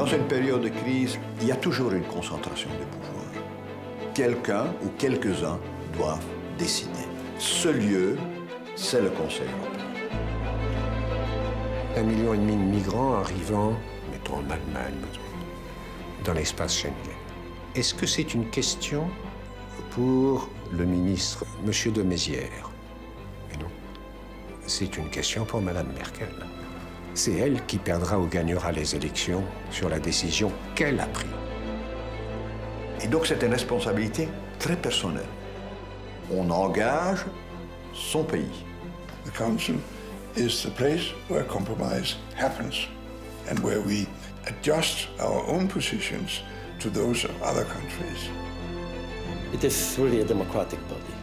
Dans une période de crise, il y a toujours une concentration de pouvoir. Quelqu'un ou quelques-uns doivent décider. Ce lieu, c'est le Conseil européen. 1,5 million de migrants arrivant, mettons en Allemagne, dans l'espace Schengen. Est-ce que c'est une question pour le ministre, M. de Maizière? Mais non. C'est une question pour Mme Merkel. C'est elle qui perdra ou gagnera les élections sur la décision qu'elle a prise. Et donc c'est une responsabilité très personnelle. On engage son pays. The Council is the place where compromise happens and where we adjust our own positions to those of other countries. It is really a democratic body.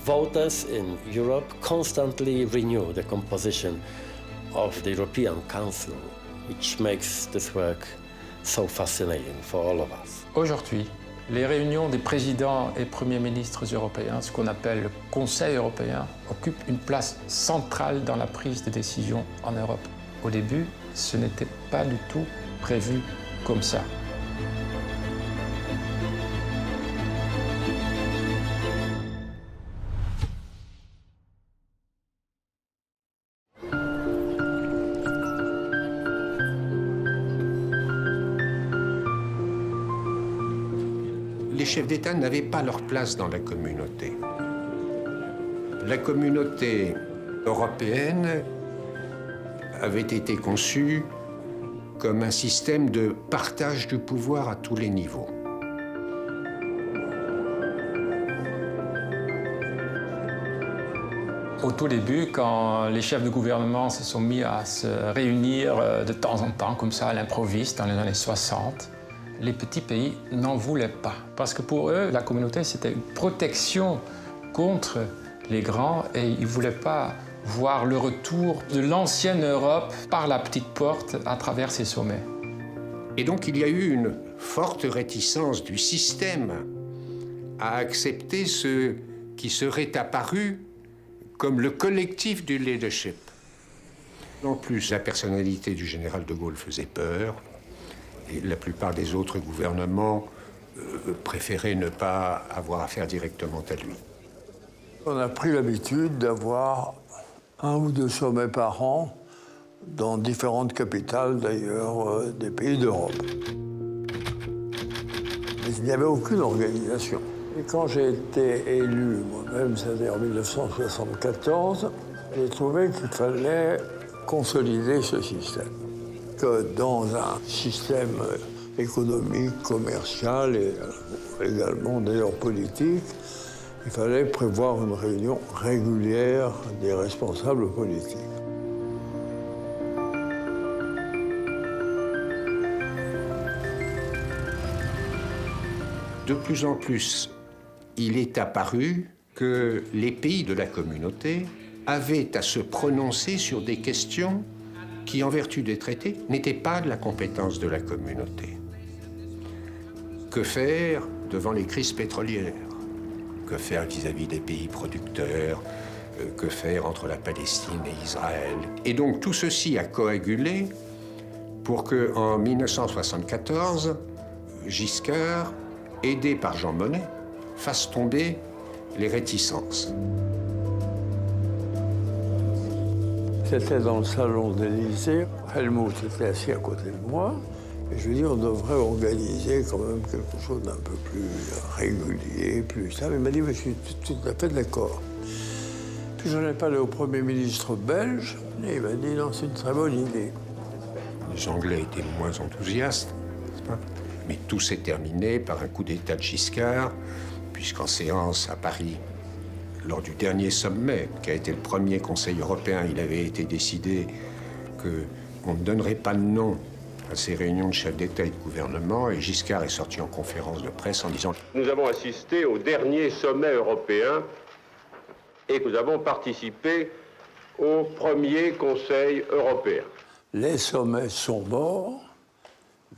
Voters in Europe constantly renew the composition of the European Council, which makes this work so fascinating for all of us. Aujourd'hui, les réunions des présidents et premiers ministres européens, ce qu'on appelle le Conseil européen, occupent une place centrale dans la prise de décision en Europe. Au début, ce n'était pas du tout prévu comme ça. Les chefs d'État n'avaient pas leur place dans la communauté. La communauté européenne avait été conçue comme un système de partage du pouvoir à tous les niveaux. Au tout début, quand les chefs de gouvernement se sont mis à se réunir de temps en temps, comme ça, à l'improviste, dans les années 60, les petits pays n'en voulaient pas. Parce que pour eux, la communauté, c'était une protection contre les grands et ils ne voulaient pas voir le retour de l'ancienne Europe par la petite porte à travers ces sommets. Et donc il y a eu une forte réticence du système à accepter ce qui serait apparu comme le collectif du leadership. En plus, la personnalité du général de Gaulle faisait peur. Et la plupart des autres gouvernements préféraient ne pas avoir affaire directement à lui. On a pris l'habitude d'avoir 1 ou 2 sommets par an dans différentes capitales, d'ailleurs, des pays d'Europe. Mais il n'y avait aucune organisation. Et quand j'ai été élu moi-même, c'est-à-dire en 1974, j'ai trouvé qu'il fallait consolider ce système. Que dans un système économique, commercial et également d'ailleurs politique, il fallait prévoir une réunion régulière des responsables politiques. De plus en plus, il est apparu que les pays de la communauté avaient à se prononcer sur des questions qui, en vertu des traités, n'étaient pas de la compétence de la communauté. Que faire devant les crises pétrolières? Que faire vis-à-vis des pays producteurs? Que faire entre la Palestine et Israël? Et donc tout ceci a coagulé pour qu'en 1974, Giscard, aidé par Jean Monnet, fasse tomber les réticences. C'était dans le salon de l'Élysée. Helmut était assis à côté de moi. Et je lui ai dit, on devrait organiser quand même quelque chose d'un peu plus régulier, plus stable. Il m'a dit, mais je suis tout à fait d'accord. Puis j'en ai parlé au Premier ministre belge, et il m'a dit, non, c'est une très bonne idée. Les Anglais étaient moins enthousiastes, n'est-ce pas? Mais tout s'est terminé par un coup d'État de Giscard, puisqu'en séance à Paris, lors du dernier sommet, qui a été le premier Conseil européen, il avait été décidé qu'on ne donnerait pas de nom à ces réunions de chefs d'État et de gouvernement, et Giscard est sorti en conférence de presse en disant « Nous avons assisté au dernier sommet européen et nous avons participé au premier Conseil européen. » Les sommets sont morts,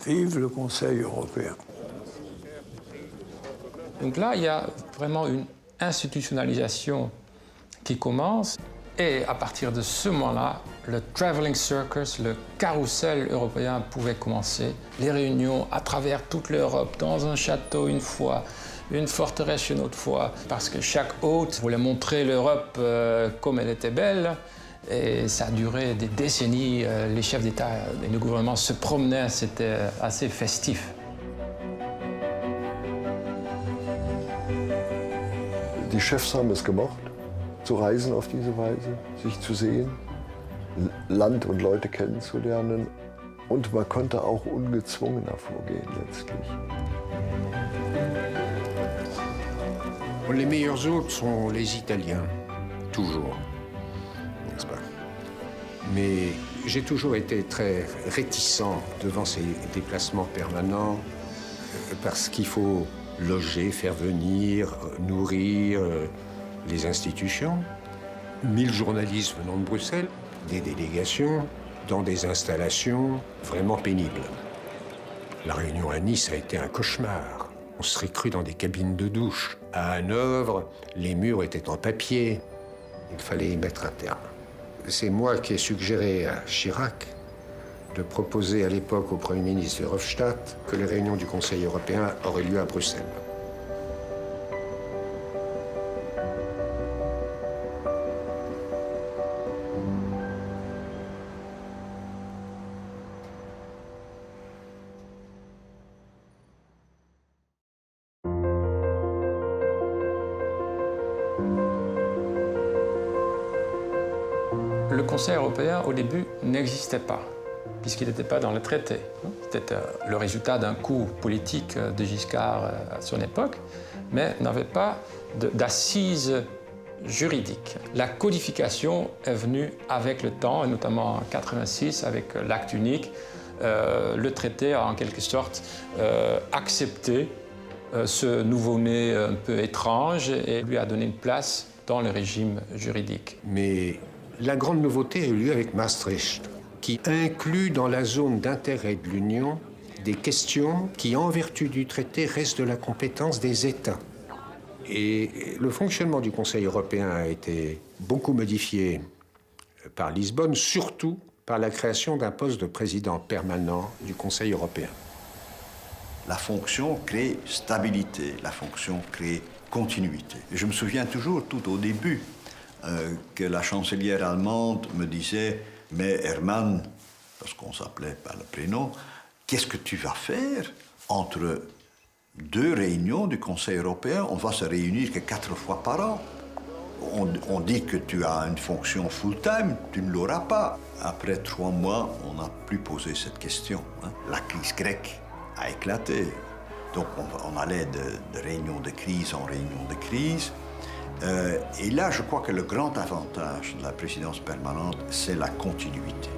vive le Conseil européen. Donc là, il y a vraiment une institutionnalisation qui commence Et à partir de ce moment-là, le traveling circus, le carrousel européen pouvait commencer. Les réunions à travers toute l'Europe, dans un château une fois, une forteresse une autre fois, parce que chaque hôte voulait montrer l'Europe comme elle était belle. Et ça a duré des décennies. Les chefs d'État et de gouvernement se promenaient, c'était assez festif. Die Chefs haben es gemocht, zu reisen auf diese Weise, sich zu sehen, Land und Leute kennenzulernen. Und man konnte auch ungezwungener vorgehen letztlich. Les meilleurs hôtes sont les Italiens, toujours, n'est-ce pas? Mais j'ai toujours été très réticent devant ces déplacements permanents parce qu'il faut loger, faire venir, nourrir les institutions. 1000 journalistes venant de Bruxelles, des délégations, dans des installations vraiment pénibles. La réunion à Nice a été un cauchemar. On serait cru dans des cabines de douche. À Hanovre, les murs étaient en papier. Il fallait y mettre un terme. C'est moi qui ai suggéré à Chirac de proposer à l'époque au Premier ministre Verhofstadt que les réunions du Conseil européen auraient lieu à Bruxelles. Le Conseil européen, au début, n'existait pas, puisqu'il n'était pas dans le traité. C'était le résultat d'un coup politique de Giscard à son époque, mais n'avait pas d'assises juridiques. La codification est venue avec le temps, et notamment en 1986, avec l'acte unique. Le traité a en quelque sorte accepté ce nouveau-né un peu étrange et lui a donné une place dans le régime juridique. Mais la grande nouveauté a eu lieu avec Maastricht, qui inclut dans la zone d'intérêt de l'Union des questions qui, en vertu du traité, restent de la compétence des États. Et le fonctionnement du Conseil européen a été beaucoup modifié par Lisbonne, surtout par la création d'un poste de président permanent du Conseil européen. La fonction crée stabilité, la fonction crée continuité. Et je me souviens toujours, tout au début, que la chancelière allemande me disait « Mais Hermann, parce qu'on s'appelait par le prénom, qu'est-ce que tu vas faire entre deux réunions du Conseil européen? On va se réunir que 4 fois par an. On dit que tu as une fonction full-time, tu ne l'auras pas. » Après 3 mois, on n'a plus posé cette question. La crise grecque a éclaté. Donc on allait de réunion de crise en réunion de crise. Et là, je crois que le grand avantage de la présidence permanente, c'est la continuité.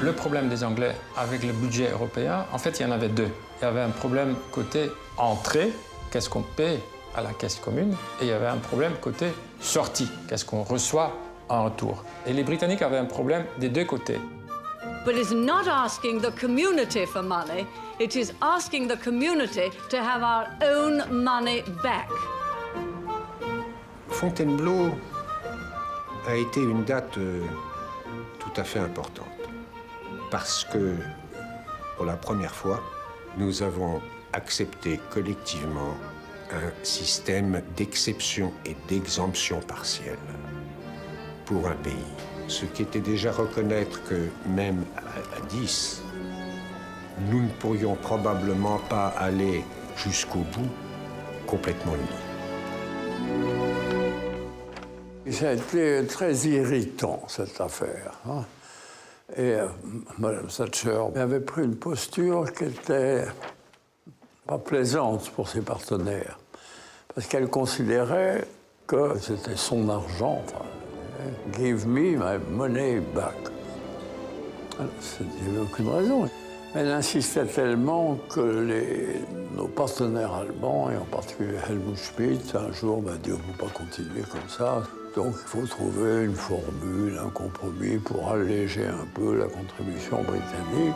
Le problème des Anglais avec le budget européen, en fait, il y en avait 2. Il y avait un problème côté entrée, qu'est-ce qu'on paie à la caisse commune, et il y avait un problème côté sortie, qu'est-ce qu'on reçoit en retour. Et les Britanniques avaient un problème des 2 côtés. But it's not asking the community for money, it is asking the community to have our own money back. Fontainebleau a été une date tout à fait importante. Parce que, pour la première fois, nous avons accepté collectivement un système d'exception et d'exemption partielle pour un pays. Ce qui était déjà reconnaître que même à 10, nous ne pourrions probablement pas aller jusqu'au bout complètement unis. Ça a été très irritant, cette affaire. Hein. Et Mme Thatcher avait pris une posture qui n'était pas plaisante pour ses partenaires, parce qu'elle considérait que c'était son argent. Enfin, give me my money back. Il n'y avait aucune raison. Elle insistait tellement que nos partenaires allemands, et en particulier Helmut Schmidt, un jour m'a dit on ne peut pas continuer comme ça. Donc il faut trouver une formule, un compromis pour alléger un peu la contribution britannique.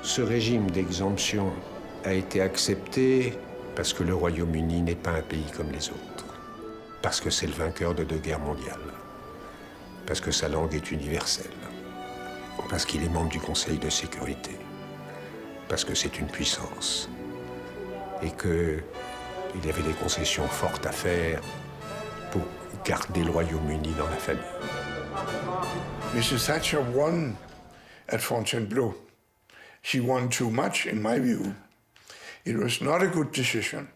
Ce régime d'exemption a été accepté parce que le Royaume-Uni n'est pas un pays comme les autres, parce que c'est le vainqueur de 2 guerres mondiales, parce que sa langue est universelle, parce qu'il est membre du Conseil de sécurité, parce que c'est une puissance, et qu'il y avait des concessions fortes à faire pour garder le Royaume-Uni dans la famille. Mrs. Thatcher won at Fontainebleau. She won too much, in my view. It was not a good decision.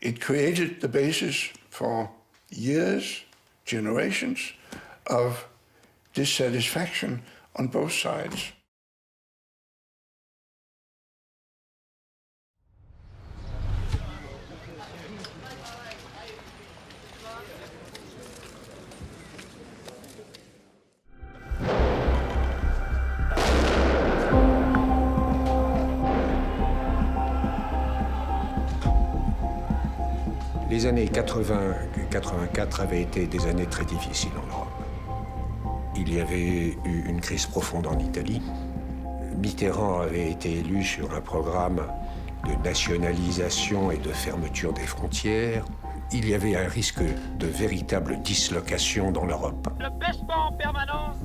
It created the basis for years, generations of dissatisfaction on both sides. Les années 80-84 avaient été des années très difficiles en Europe. Il y avait eu une crise profonde en Italie. Mitterrand avait été élu sur un programme de nationalisation et de fermeture des frontières. Il y avait un risque de véritable dislocation dans l'Europe.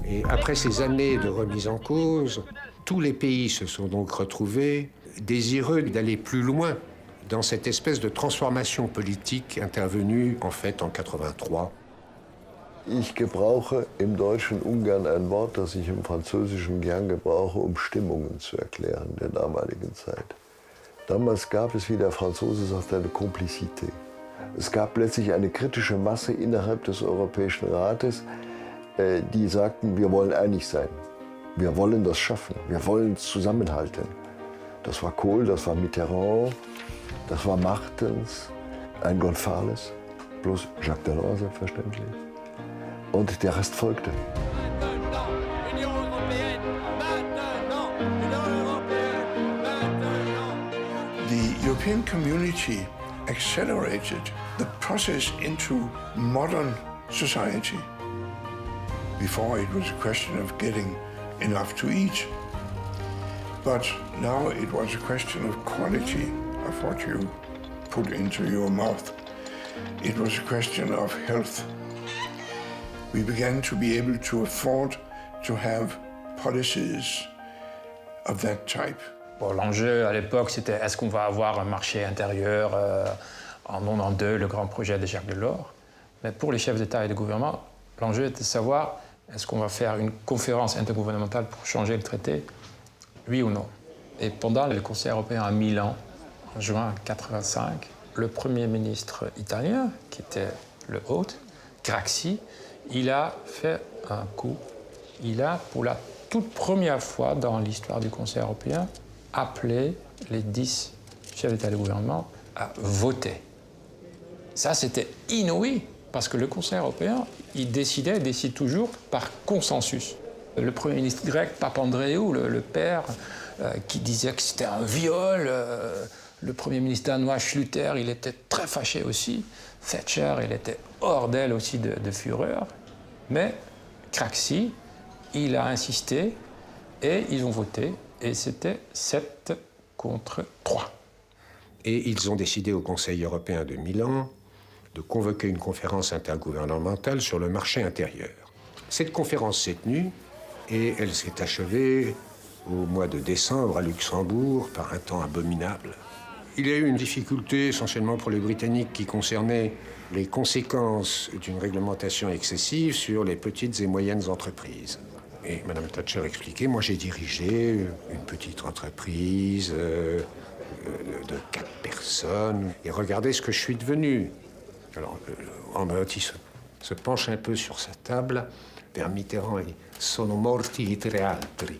Et après ces années de remise en cause, tous les pays se sont donc retrouvés désireux d'aller plus loin dans cette espèce de transformation politique intervenue en fait en 83. Ich gebrauche im Deutschen ungern ein Wort, das ich im Französischen gern gebrauche, um Stimmungen zu erklären der damaligen Zeit. Damals gab es, wie der Franzose sagt, eine Komplizität. Es gab plötzlich eine kritische Masse innerhalb des Europäischen Rates, die sagten, wir wollen einig sein. Wir wollen das schaffen. Wir wollen zusammenhalten. Das war Kohl, das war Mitterrand, das war Martens, ein González, plus Jacques Delors selbstverständlich. Und der Rest folgte. The European community accelerated the process into modern society. Before it was a question of getting enough to eat, but now it was a question of quality of what you put into your mouth. It was a question of health. We began to be able to afford to have policies of that type. Bon, l'enjeu à l'époque, c'était est-ce qu'on va avoir un marché intérieur en 92, le grand projet de Jacques Delors. Mais pour les chefs d'État et de gouvernement, l'enjeu était de savoir est-ce qu'on va faire une conférence intergouvernementale pour changer le traité, oui ou non. Et pendant le Conseil européen à Milan, en juin 1985, le Premier ministre italien, qui était le hôte, Craxi, il a fait un coup. Il a, pour la toute première fois dans l'histoire du Conseil européen, appelé les 10 chefs d'État et de gouvernement à voter. Ça, c'était inouï, parce que le Conseil européen, il décide toujours par consensus. Le Premier ministre grec, Papandréou, le père, qui disait que c'était un viol. Le Premier ministre danois, Schlüter, il était très fâché aussi. Thatcher, il était hors d'elle aussi de fureur. Mais Craxi, il a insisté et ils ont voté. Et c'était 7 contre 3. Et ils ont décidé au Conseil européen de Milan de convoquer une conférence intergouvernementale sur le marché intérieur. Cette conférence s'est tenue et elle s'est achevée au mois de décembre à Luxembourg par un temps abominable. Il y a eu une difficulté essentiellement pour les Britanniques qui concernait les conséquences d'une réglementation excessive sur les petites et moyennes entreprises. Et Mme Thatcher expliquait, moi j'ai dirigé une petite entreprise de 4 personnes et regardez ce que je suis devenu. Alors, en se penche un peu sur sa table vers Mitterrand et « Sono morti i tre altri ».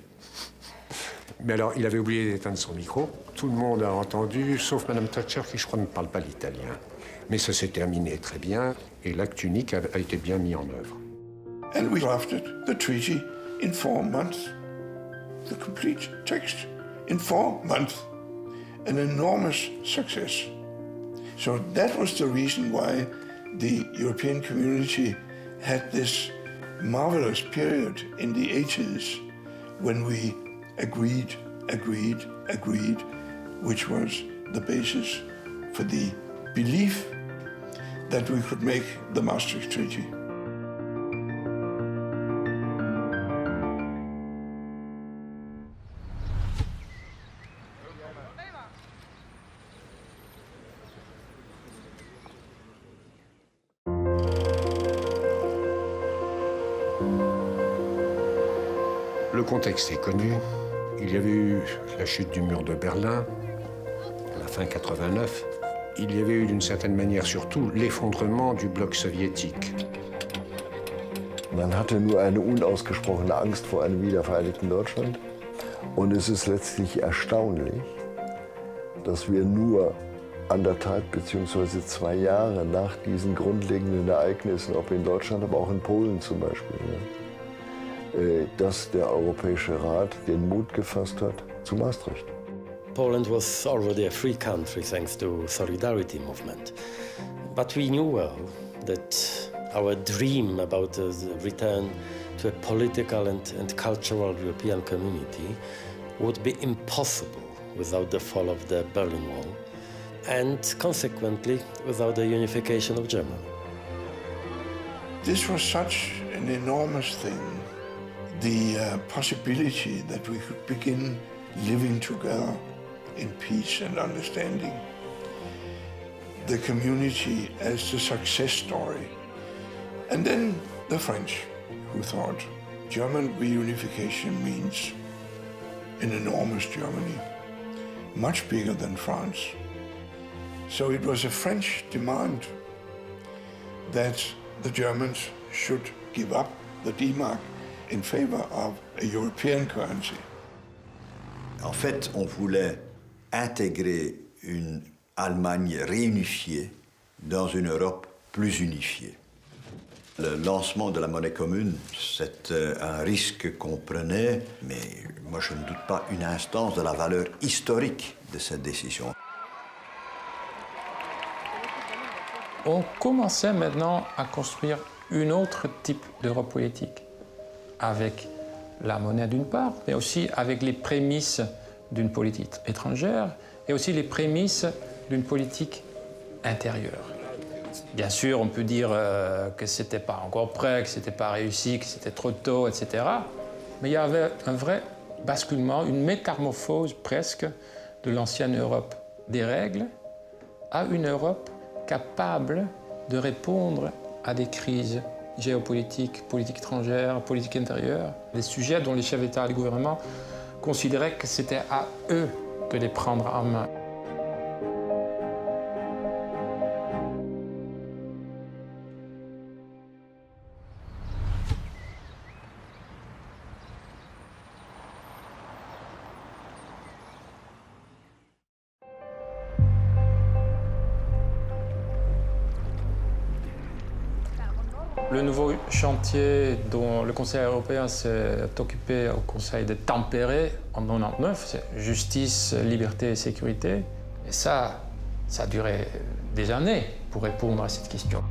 Mais alors, il avait oublié d'éteindre son micro. Tout le monde a entendu, sauf Mme Thatcher, qui, je crois, ne parle pas l'italien. Mais ça s'est terminé très bien, et l'acte unique a été bien mis en œuvre. And we drafted the treaty in 4 months. The complete text in 4 months. An enormous success. So that was the reason why the European community had this marvelous period in the 80s when we agreed, which was the basis for the belief that we could make the Maastricht Treaty. Le contexte est connu. Il y avait eu la chute du mur de Berlin, à la fin 89. Il y avait eu d'une certaine manière surtout l'effondrement du bloc soviétique. Man hatte nur eine unausgesprochene Angst vor einem wiedervereinigten Deutschland. Und es ist letztlich erstaunlich, dass wir nur 1,5 bzw. 2 Jahre nach diesen grundlegenden Ereignissen, ob in Deutschland, aber auch in Polen zum Beispiel, dass der Europäische Rat den Mut gefasst hat zu Maastricht. Poland was already a free country thanks to Solidarity movement. But we knew well that our dream about the return to a political and cultural European community would be impossible without the fall of the Berlin Wall and consequently without the unification of Germany. This was such an enormous thing. The possibility that we could begin living together in peace and understanding. The community as the success story. And then the French, who thought German reunification means an enormous Germany, much bigger than France. So it was a French demand that the Germans should give up the D-mark in favor of a European currency. En fait, on voulait intégrer une Allemagne réunifiée dans une Europe plus unifiée. Le lancement de la monnaie commune, c'est un risque qu'on prenait, mais moi je ne doute pas une instance de la valeur historique de cette décision. On commençait maintenant à construire un autre type d'Europe politique, avec la monnaie d'une part, mais aussi avec les prémices d'une politique étrangère et aussi les prémices d'une politique intérieure. Bien sûr, on peut dire que ce n'était pas encore prêt, que ce n'était pas réussi, que c'était trop tôt, etc. Mais il y avait un vrai basculement, une métamorphose presque de l'ancienne Europe des règles à une Europe capable de répondre à des crises géopolitiques, politique étrangère, politique intérieure, des sujets dont les chefs d'État et de gouvernement considéraient que c'était à eux de les prendre en main. Le nouveau chantier dont le Conseil européen s'est occupé au Conseil de Tampere en 1999, c'est justice, liberté et sécurité. Et ça a duré des années pour répondre à cette question.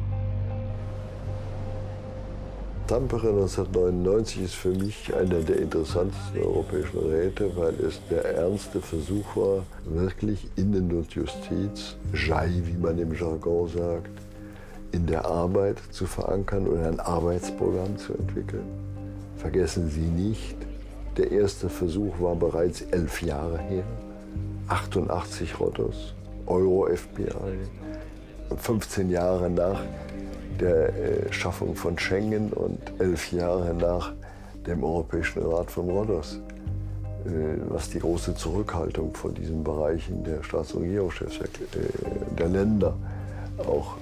Tampere 1999 ist für mich einer der interessantesten europäischen Räte, weil es der ernste Versuch war, wirklich Innen- und Justiz, JAI, wie man im Jargon sagt, in der Arbeit zu verankern und ein Arbeitsprogramm zu entwickeln. Vergessen Sie nicht, der erste Versuch war bereits 11 Jahre her. 88 Rotos, Euro-FBI, 15 Jahre nach der Schaffung von Schengen und 11 Jahre nach dem Europäischen Rat von Rhodos, was die große Zurückhaltung von diesen Bereichen der Staats- und Regierungschefs der Länder auch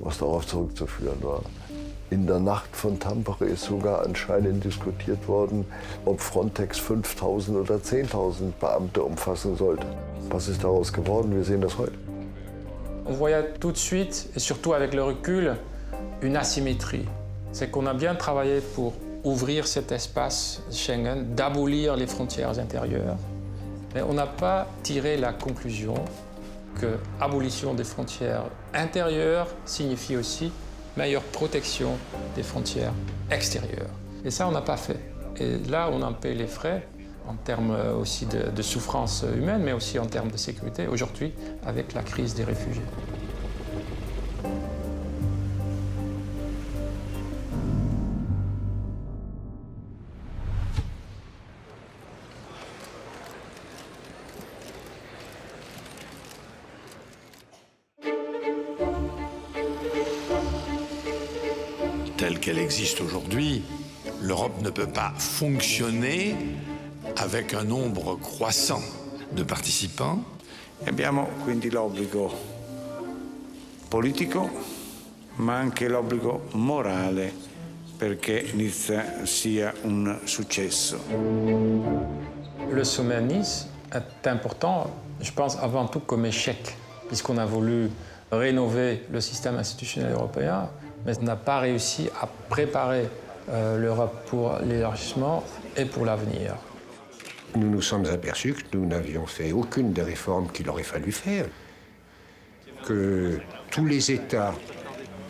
was darauf zurückzuführen war. In der Nacht von Tampere ist sogar anscheinend diskutiert worden, ob Frontex 5.000 oder 10.000 Beamte umfassen sollte. Was ist daraus geworden? Wir sehen das heute. On voyait tout de suite, et surtout avec le recul, une asymétrie. C'est qu'on a bien travaillé pour ouvrir cet espace Schengen, d'abolir les frontières intérieures, mais on n'a pas tiré la conclusion que abolition des frontières intérieures signifie aussi meilleure protection des frontières extérieures. Et ça, on n'a pas fait. Et là, on en paie les frais en termes aussi de souffrance humaine, mais aussi en termes de sécurité, aujourd'hui, avec la crise des réfugiés. Telle qu'elle existe aujourd'hui, l'Europe ne peut pas fonctionner avec un nombre croissant de participants. Abbiamo quindi l'obbligo politico, ma anche l'obbligo morale perché Nizza sia un successo. Le sommet à Nice est important, je pense, avant tout comme échec, puisqu'on a voulu rénover le système institutionnel européen, mais on n'a pas réussi à préparer l'Europe pour l'élargissement et pour l'avenir. Nous nous sommes aperçus que nous n'avions fait aucune des réformes qu'il aurait fallu faire, que tous les États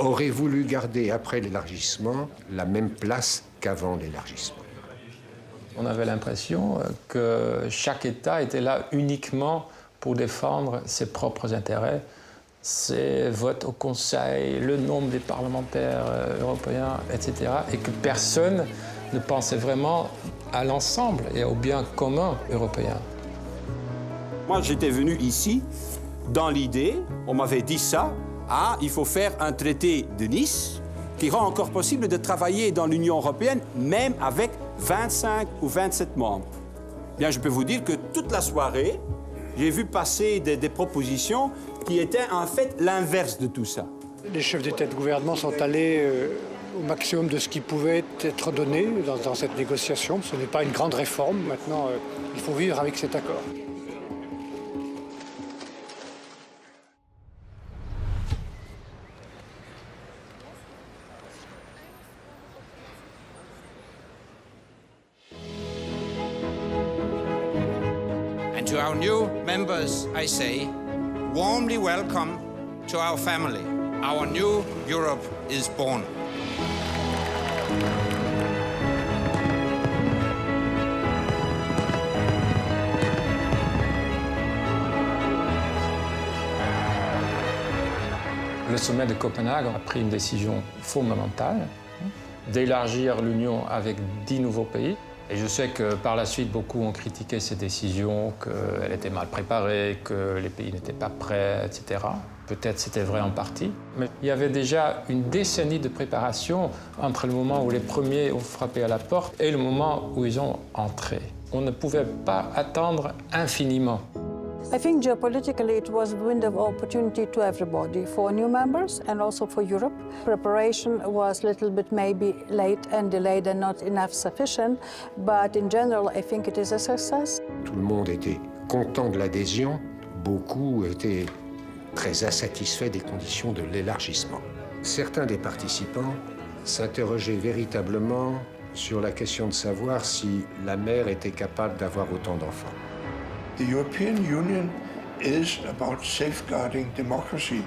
auraient voulu garder après l'élargissement la même place qu'avant l'élargissement. On avait l'impression que chaque État était là uniquement pour défendre ses propres intérêts, ses votes au Conseil, le nombre des parlementaires européens, etc. Et que personne ne pensait vraiment à l'ensemble et au bien commun européen. Moi, j'étais venu ici dans l'idée, on m'avait dit ça, il faut faire un traité de Nice qui rend encore possible de travailler dans l'Union européenne, même avec 25 ou 27 membres. Bien, je peux vous dire que toute la soirée, j'ai vu passer des propositions qui étaient en fait l'inverse de tout ça. Les chefs d'État et de gouvernement sont allés au maximum de ce qui pouvait être donné dans cette négociation. Ce n'est pas une grande réforme. Maintenant, il faut vivre avec cet accord. And to our new members, I say, warmly welcome to our family. Our new Europe is born. Le sommet de Copenhague a pris une décision fondamentale d'élargir l'Union avec 10 nouveaux pays. Et je sais que par la suite, beaucoup ont critiqué ces décisions, qu'elles étaient mal préparées, que les pays n'étaient pas prêts, etc. Peut-être c'était vrai en partie. Mais il y avait déjà une décennie de préparation entre le moment où les premiers ont frappé à la porte et le moment où ils ont entré. On ne pouvait pas attendre infiniment. I think geopolitically it was a window of opportunity to everybody, for new members and also for Europe. Preparation was a little bit maybe late and delayed and not enough sufficient, but in general I think it is a success. Tout le monde était content de l'adhésion, beaucoup étaient très insatisfaits des conditions de l'élargissement. Certains des participants s'interrogeaient véritablement sur la question de savoir si la mer était capable d'avoir autant d'enfants. The European Union is about safeguarding democracy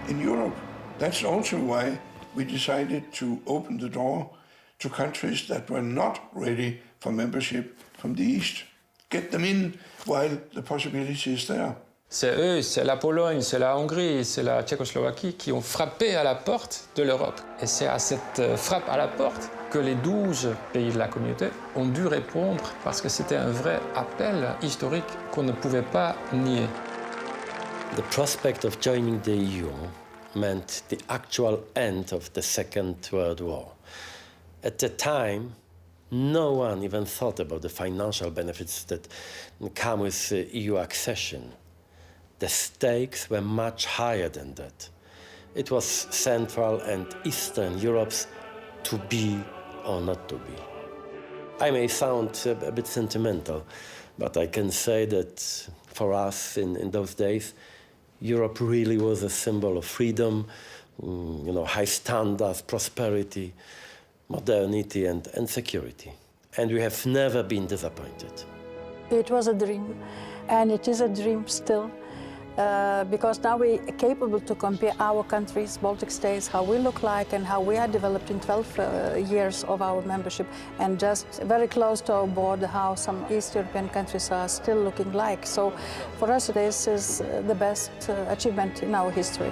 in Europe. That's also why we decided to open the door to countries that were not ready for membership from the East. Get them in while the possibility is there. C'est eux, c'est la Pologne, c'est la Hongrie, c'est la Tchécoslovaquie qui ont frappé à la porte de l'Europe. Et c'est à cette frappe à la porte que les 12 pays de la communauté ont dû répondre parce que c'était un vrai appel historique qu'on ne pouvait pas nier. The prospect of joining the EU meant the actual end of the Second World War. At the time, no one even thought about the financial benefits that come with EU accession. The stakes were much higher than that. It was Central and Eastern Europe's to be or not to be. I may sound a bit sentimental, but I can say that for us in those days, Europe really was a symbol of freedom, high standards, prosperity, modernity and security. And we have never been disappointed. It was a dream, and it is a dream still, because now we are capable to compare our countries, Baltic states, how we look like and how we are developed in 12 years of our membership, and just very close to our border, how some East European countries are still looking like. So for us, this is the best achievement in our history.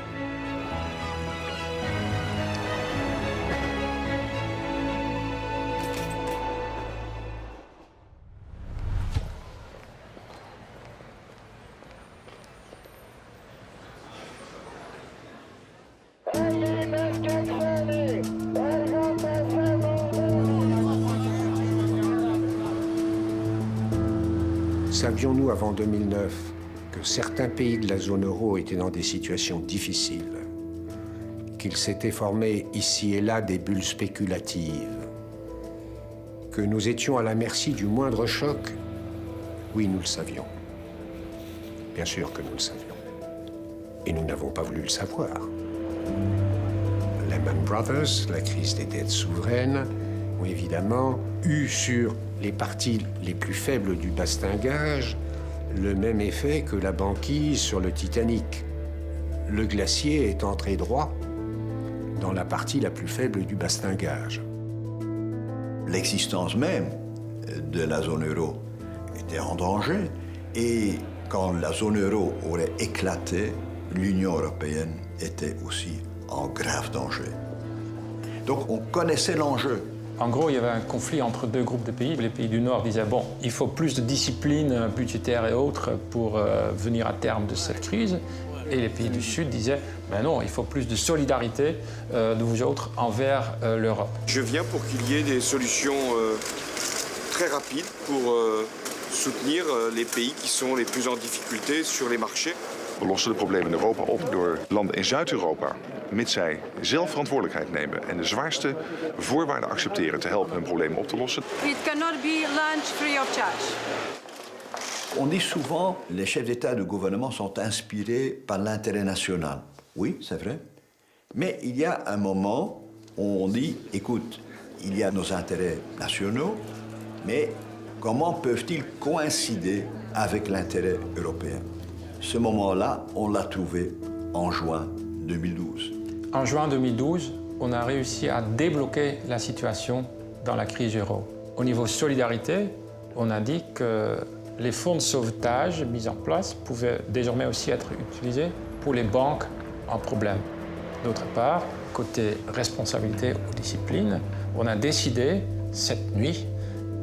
Savions-nous avant 2009 que certains pays de la zone euro étaient dans des situations difficiles, qu'il s'était formé ici et là des bulles spéculatives, que nous étions à la merci du moindre choc? Oui, nous le savions. Bien sûr que nous le savions. Et nous n'avons pas voulu le savoir. Lehman Brothers, la crise des dettes souveraines, ont évidemment eu sur les parties les plus faibles du bastingage le même effet que la banquise sur le Titanic. Le glacier est entré droit dans la partie la plus faible du bastingage. L'existence même de la zone euro était en danger, et quand la zone euro aurait éclaté, l'Union européenne était aussi en grave danger. Donc on connaissait l'enjeu. En gros, il y avait un conflit entre deux groupes de pays. Les pays du Nord disaient, bon, il faut plus de discipline budgétaire et autres pour venir à terme de cette crise. Et les pays du Sud disaient, ben non, il faut plus de solidarité de vous autres envers l'Europe. Je viens pour qu'il y ait des solutions très rapides pour soutenir les pays qui sont les plus en difficulté sur les marchés. We lossen de problemen in Europa op door landen in Zuid-Europa, mits zij zelf verantwoordelijkheid nemen en de zwaarste voorwaarden accepteren te helpen hun problemen op te lossen. It cannot be lunch free of charge. On dit souvent que les chefs d'État et de gouvernement sont inspirés par l'intérêt national. Oui, c'est vrai. Mais il y a un moment où on dit, écoute, il y a nos intérêts nationaux, mais comment peuvent-ils coïncider avec l'intérêt européen? Ce moment-là, on l'a trouvé en juin 2012. En juin 2012, on a réussi à débloquer la situation dans la crise euro. Au niveau solidarité, on a dit que les fonds de sauvetage mis en place pouvaient désormais aussi être utilisés pour les banques en problème. D'autre part, côté responsabilité ou discipline, on a décidé cette nuit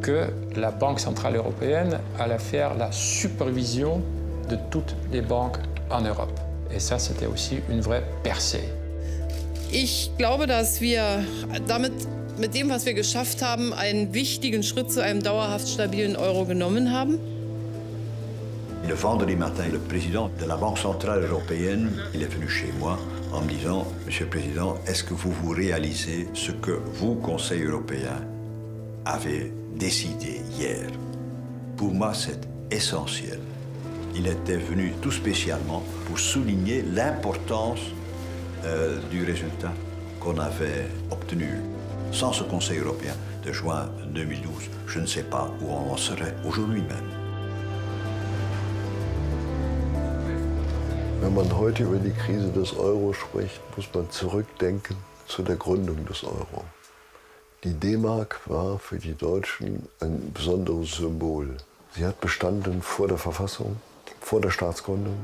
que la Banque centrale européenne allait faire la supervision de toutes les banques en Europe. Et ça, c'était aussi une vraie percée. Ich glaube, dass wir mit dem, was wir geschafft haben, einen wichtigen Schritt zu einem dauerhaft stabilen Euro genommen haben. Le vendredi matin, le président de la Banque centrale européenne, il est venu chez moi en me disant, Monsieur le Président, est-ce que vous réalisez ce que vous, Conseil européen, avez décidé hier? Pour moi, c'est essentiel. Il était venu tout spécialement pour souligner l'importance du résultat qu'on avait obtenu. Sans ce Conseil européen de juin 2012, je ne sais pas où on en serait aujourd'hui même. Wenn man heute über die Krise des Euro spricht, muss man zurückdenken zu der Gründung des Euro. Die D-Mark war für die Deutschen ein besonderes Symbol. Sie hat bestanden vor der Verfassung, vor der Staatsgründung,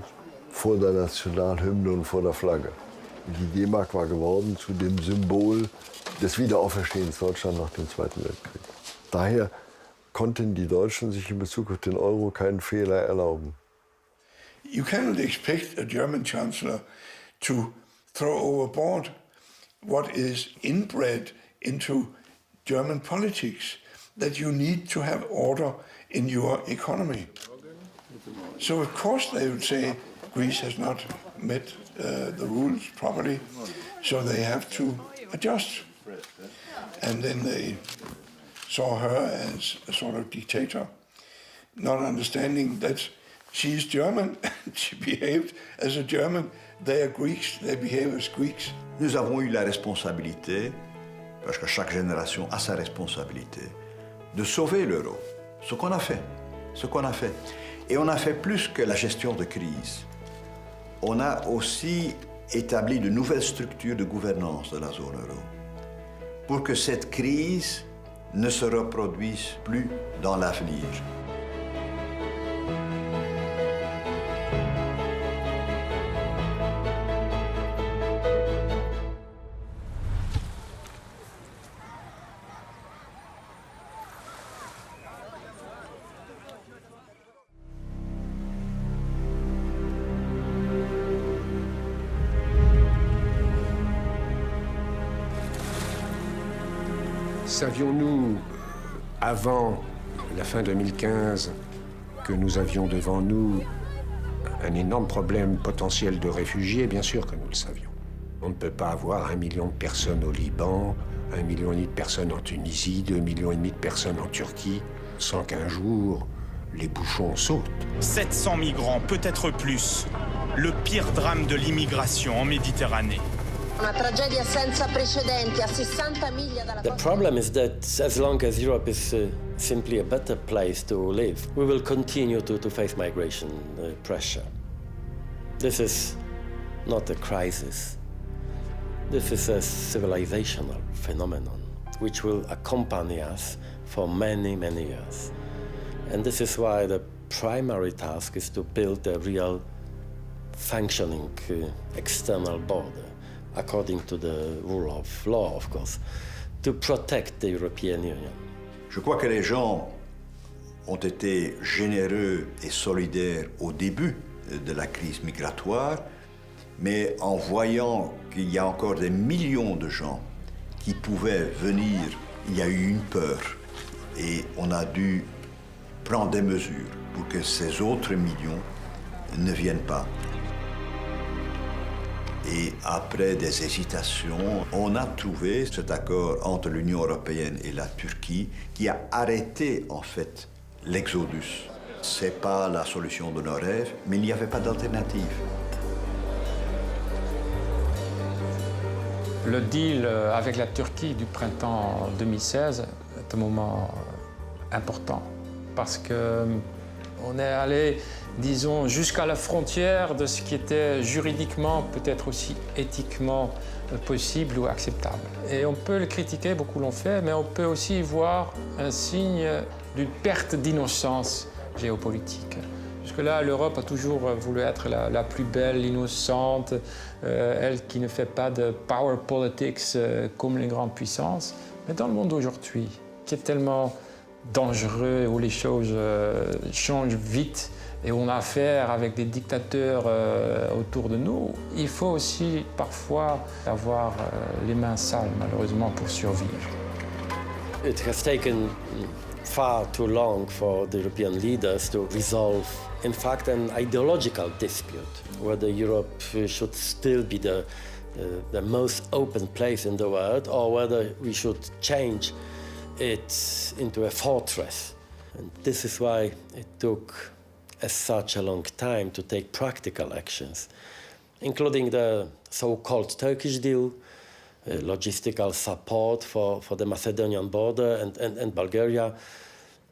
vor der Nationalhymne und vor der Flagge. Die D-Mark war geworden zu dem Symbol des Wiederauferstehens Deutschlands nach dem Zweiten Weltkrieg. Daher konnten die Deutschen sich in Bezug auf den Euro keinen Fehler erlauben. You cannot expect a German chancellor to throw overboard what is inbred into German politics, that you need to have order in your economy. So of course they would say Greece has not met the rules properly, so they have to adjust. And then they saw her as a sort of dictator, not understanding that she's German, she behaved as a German. They are Greeks, they behave as Greeks. Nous avons eu la responsabilité, parce que chaque génération a sa responsabilité, de sauver l'euro. Ce qu'on a fait. Et on a fait plus que la gestion de crise. On a aussi établi de nouvelles structures de gouvernance de la zone euro pour que cette crise ne se reproduise plus dans l'avenir. Savions-nous, avant la fin 2015, que nous avions devant nous un énorme problème potentiel de réfugiés? Bien sûr que nous le savions. On ne peut pas avoir 1 million de personnes au Liban, 1,5 million de personnes en Tunisie, 2,5 millions de personnes en Turquie, sans qu'un jour les bouchons sautent. 700 migrants, peut-être plus. Le pire drame de l'immigration en Méditerranée. The problem is that as long as Europe is simply a better place to live, we will continue to face migration pressure. This is not a crisis. This is a civilizational phenomenon which will accompany us for many, many years. And this is why the primary task is to build a real functioning external border, according to the rule of law, of course, to protect the European Union. Je crois que les gens ont été généreux et solidaires au début de la crise migratoire, mais en voyant qu'il y a encore des millions de gens qui pouvaient venir, il y a eu une peur et on a dû prendre des mesures pour que ces autres millions ne viennent pas. Et après des hésitations, on a trouvé cet accord entre l'Union européenne et la Turquie qui a arrêté en fait l'exodus. C'est pas la solution de nos rêves, mais il n'y avait pas d'alternative. Le deal avec la Turquie du printemps 2016 est un moment important parce qu'on est allé, disons, jusqu'à la frontière de ce qui était juridiquement, peut-être aussi éthiquement possible ou acceptable. Et on peut le critiquer, beaucoup l'ont fait, mais on peut aussi y voir un signe d'une perte d'innocence géopolitique. Jusque-là, l'Europe a toujours voulu être la plus belle, innocente, elle qui ne fait pas de power politics comme les grandes puissances. Mais dans le monde d'aujourd'hui, qui est tellement dangereux, où les choses changent vite et où on a affaire avec des dictateurs autour de nous, il faut aussi parfois avoir les mains sales, malheureusement, pour survivre. It has taken far too long for the European leaders to resolve, in fact, an ideological dispute, whether Europe should still be the most open place in the world or whether we should change it into a fortress. And this is why it took such a long time to take practical actions, including the so-called Turkish deal, logistical support for the Macedonian border and Bulgaria,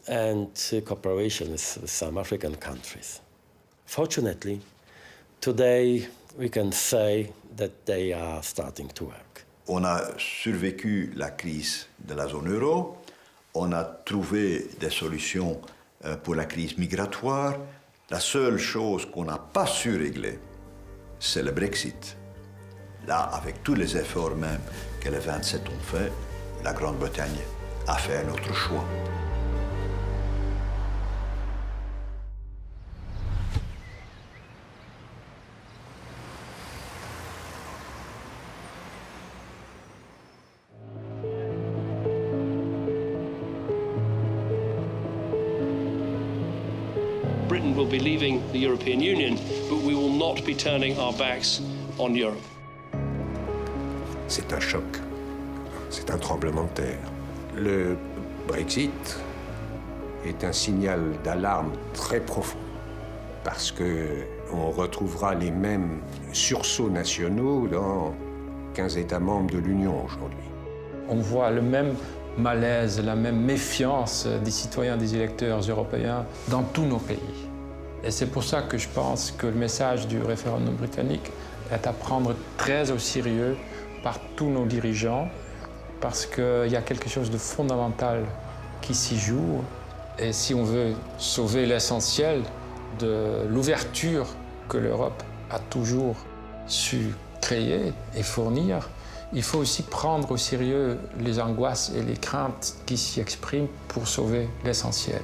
and cooperation with some African countries. Fortunately, today we can say that they are starting to work. On a survécu la crise de la zone euro, on a trouvé des solutions pour la crise migratoire. La seule chose qu'on n'a pas su régler, c'est le Brexit. Là, avec tous les efforts même que les 27 ont fait, la Grande-Bretagne a fait un autre choix. Britain will be leaving the European Union, but we will not be turning our backs on Europe. C'est un choc c'est un tremblement de terre. Le Brexit est un signal d'alarme très profond parce qu'on retrouvera les mêmes sursauts nationaux dans 15 États membres de l'Union aujourd'hui. On voit le même malaise, la même méfiance des citoyens, des électeurs européens dans tous nos pays. Et c'est pour ça que je pense que le message du référendum britannique est à prendre très au sérieux par tous nos dirigeants, parce qu'il y a quelque chose de fondamental qui s'y joue. Et si on veut sauver l'essentiel de l'ouverture que l'Europe a toujours su créer et fournir, il faut aussi prendre au sérieux les angoisses et les craintes qui s'y expriment pour sauver l'essentiel.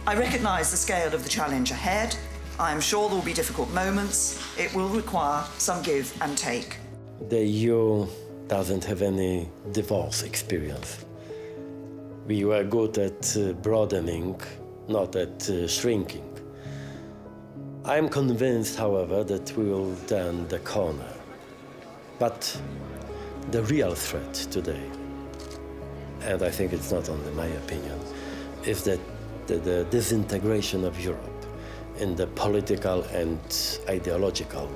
I recognise the scale of the challenge ahead. I am sure there will be difficult moments. It will require some give and take. The EU doesn't have any divorce experience. We were good at broadening, not at shrinking. I am convinced, however, that we will turn the corner. But the real threat today, and I think it's not only my opinion, is that the disintegration of Europe in the political and ideological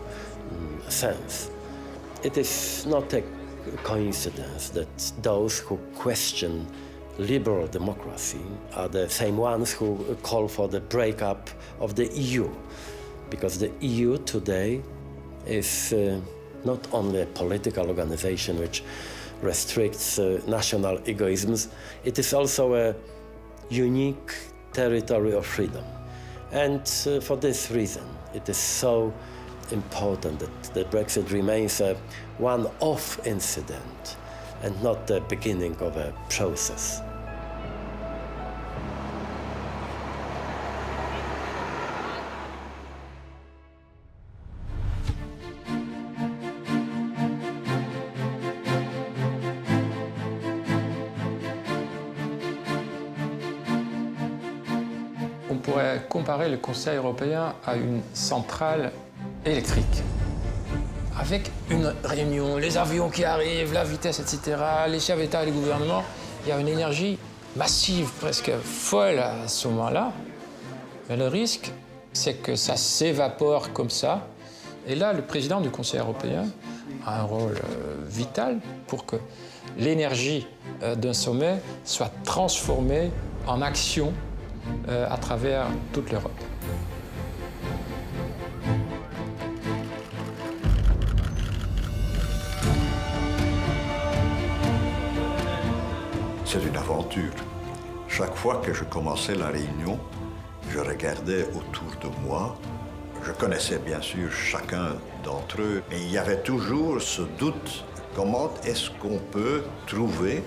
sense. It is not a coincidence that those who question liberal democracy are the same ones who call for the breakup of the EU, because the EU today is not only a political organization which restricts national egoisms, it is also a unique territory of freedom. And for this reason, it is so important that the Brexit remains a one-off incident and not the beginning of a process. On pourrait comparer le Conseil européen à une centrale électrique. Avec une réunion, les avions qui arrivent, la vitesse, etc., les chefs d'État et de gouvernement, il y a une énergie massive, presque folle à ce moment-là. Mais le risque, c'est que ça s'évapore comme ça. Et là, le président du Conseil européen a un rôle vital pour que l'énergie d'un sommet soit transformée en action à travers toute l'Europe. C'est une aventure. Chaque fois que je commençais la réunion, je regardais autour de moi. Je connaissais bien sûr chacun d'entre eux, mais il y avait toujours ce doute. Comment est-ce qu'on peut trouver,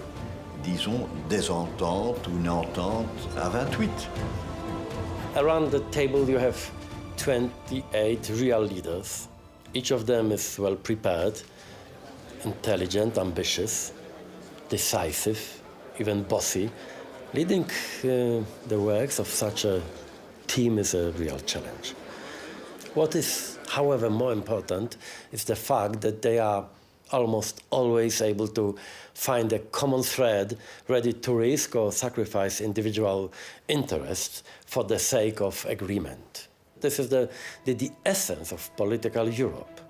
disons, des ententes ou une entente à 28? Around the table you have 28 real leaders. Each of them is well prepared, intelligent, ambitious, decisive, even bossy. Leading the works of such a team is a real challenge. What is, however, more important is the fact that they are almost always able to find a common thread, ready to risk or sacrifice individual interests for the sake of agreement. This is the essence of political Europe: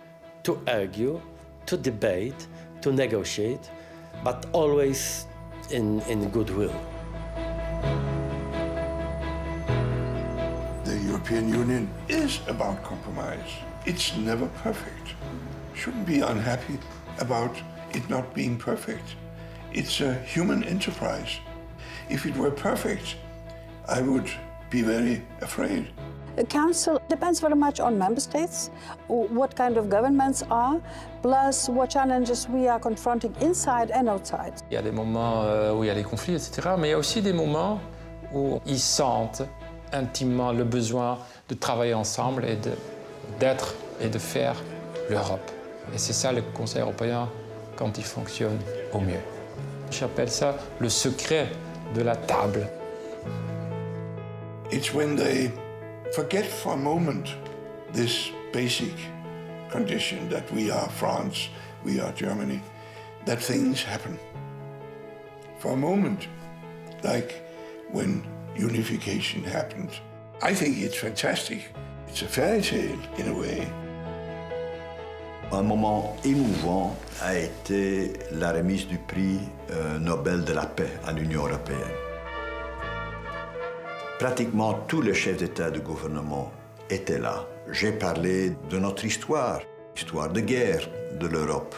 to argue, to debate, to negotiate, but always in goodwill. The European Union is about compromise. It's never perfect. Shouldn't be unhappy about it not being perfect. It's a human enterprise. If it were perfect, I would be very afraid. The Council depends very much on member states, what kind of governments are, plus what challenges we are confronting inside and outside. Il y a des moments où il y a des conflits, etc., mais il y a aussi des moments où ils sentent intimement le besoin de travailler ensemble et d'être et de faire l'Europe. Et c'est ça le Conseil européen quand il fonctionne au mieux. J'appelle ça le secret de la table. It's when they forget for a moment this basic condition that we are France, we are Germany, that things happen. for a moment, like when unification happened. I think it's fantastic. It's a fairy tale in a way. Un moment émouvant a été la remise du prix Nobel de la paix à l'Union européenne. Pratiquement tous les chefs d'État et de gouvernement étaient là. J'ai parlé de notre histoire de guerre de l'Europe.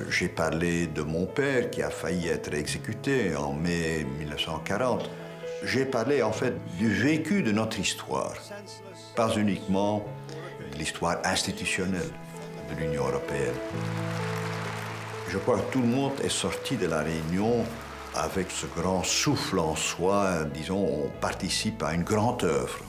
J'ai parlé de mon père qui a failli être exécuté en mai 1940. J'ai parlé en fait du vécu de notre histoire, pas uniquement de l'histoire institutionnelle de l'Union européenne. Je crois que tout le monde est sorti de la réunion avec ce grand souffle en soi, disons, on participe à une grande œuvre.